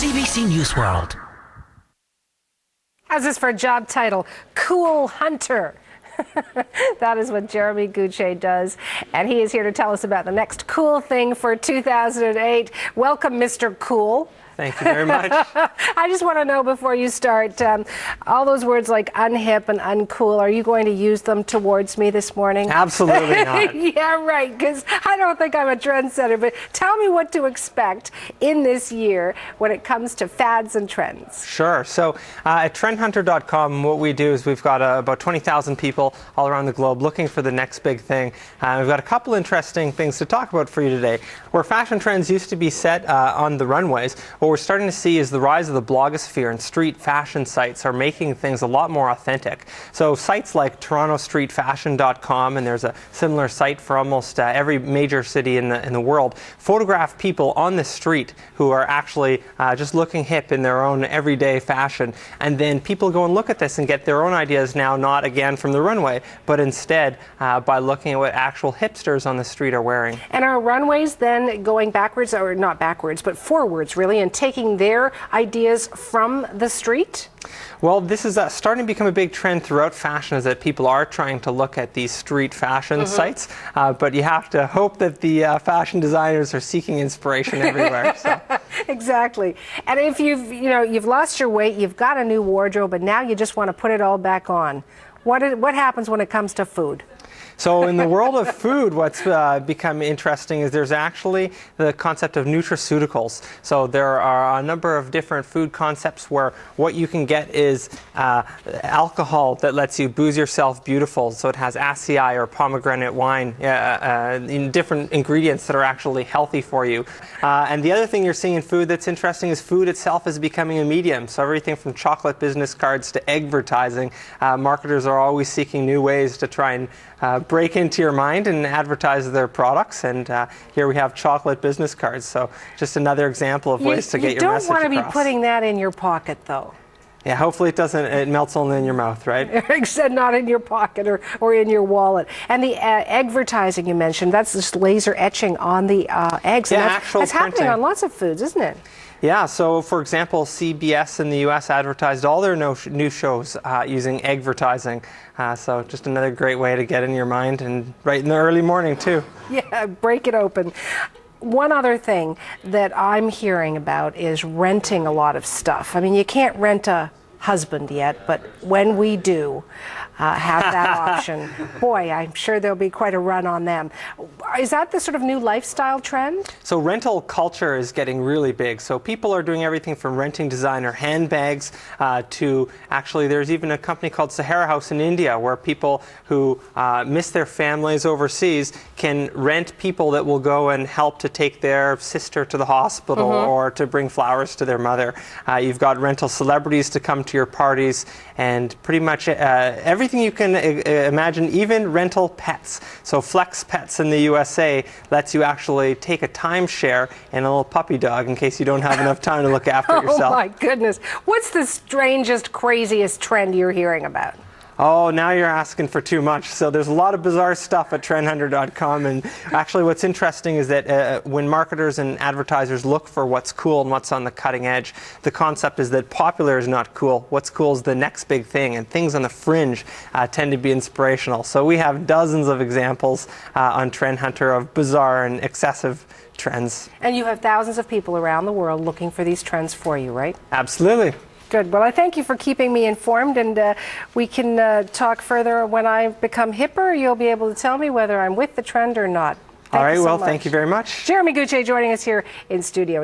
CBC News World. How's this for a job title? Cool Hunter. That is what Jeremy Gutsche does, and he is here to tell us about the next cool thing for 2008. Welcome, Mr. Cool. Thank you very much. I just want to know before you start, all those words like unhip and uncool, are you going to use them towards me this morning? Absolutely not. Yeah, right, because I don't think I'm a trendsetter, but tell me what to expect in this year when it comes to fads and trends. Sure. So at trendhunter.com, what we do is we've got about 20,000 people all around the globe looking for the next big thing. We've got a couple interesting things to talk about for you today. Where fashion trends used to be set on the runways, what we're starting to see is the rise of the blogosphere, and street fashion sites are making things a lot more authentic. So sites like TorontoStreetFashion.com, and there's a similar site for almost every major city in the world, photograph people on the street who are actually just looking hip in their own everyday fashion. And then people go and look at this and get their own ideas now, not again from the runway, but instead by looking at what actual hipsters on the street are wearing. And are runways then going backwards, or not backwards, but forwards really, and taking their ideas from the street? Well, this is starting to become a big trend throughout fashion, is that people are trying to look at these street fashion sites, but you have to hope that the fashion designers are seeking inspiration everywhere. So. Exactly. And if you've lost your weight, you've got a new wardrobe, and now you just want to put it all back on. What happens when it comes to food? So in the world of food, what's become interesting is there's actually the concept of nutraceuticals. So there are a number of different food concepts where what you can get is alcohol that lets you booze yourself beautiful. So it has acai or pomegranate wine in different ingredients that are actually healthy for you. And the other thing you're seeing in food that's interesting is food itself is becoming a medium. So everything from chocolate business cards to advertising, marketers are always seeking new ways to try and break into your mind and advertise their products, and here we have chocolate business cards. So just another example of ways to get your message across. You don't want to be putting that in your pocket, though. Yeah, hopefully it melts only in your mouth, right? Except not in your pocket or in your wallet. And the advertising you mentioned, that's just laser etching on the eggs. Yeah, and that's happening on lots of foods, isn't it? Yeah, so for example, CBS in the US advertised all their new shows using advertising. So just another great way to get in your mind, and right in the early morning too. Yeah, break it open. One other thing that I'm hearing about is renting a lot of stuff. I mean, you can't rent a husband yet, but when we do have that option, boy, I'm sure there'll be quite a run on them. Is that the sort of new lifestyle trend? So rental culture is getting really big. So people are doing everything from renting designer handbags to actually there's even a company called Sahara House in India where people who miss their families overseas can rent people that will go and help to take their sister to the hospital or to bring flowers to their mother. You've got rental celebrities to come to your parties, and pretty much everything you can imagine, even rental pets. So Flex Pets in the USA lets you actually take a timeshare and a little puppy dog in case you don't have enough time to look after yourself. Oh my goodness. What's the strangest, craziest trend you're hearing about? Oh, now you're asking for too much. So there's a lot of bizarre stuff at trendhunter.com, and actually what's interesting is that when marketers and advertisers look for what's cool and what's on the cutting edge, the concept is that popular is not cool. What's cool is the next big thing, and things on the fringe tend to be inspirational. So we have dozens of examples on Trend Hunter of bizarre and excessive trends. And you have thousands of people around the world looking for these trends for you, right? Absolutely. Good. Well, I thank you for keeping me informed, and we can talk further when I become hipper. You'll be able to tell me whether I'm with the trend or not. All right, well, thank you very much. Jeremy Gutsche joining us here in studio.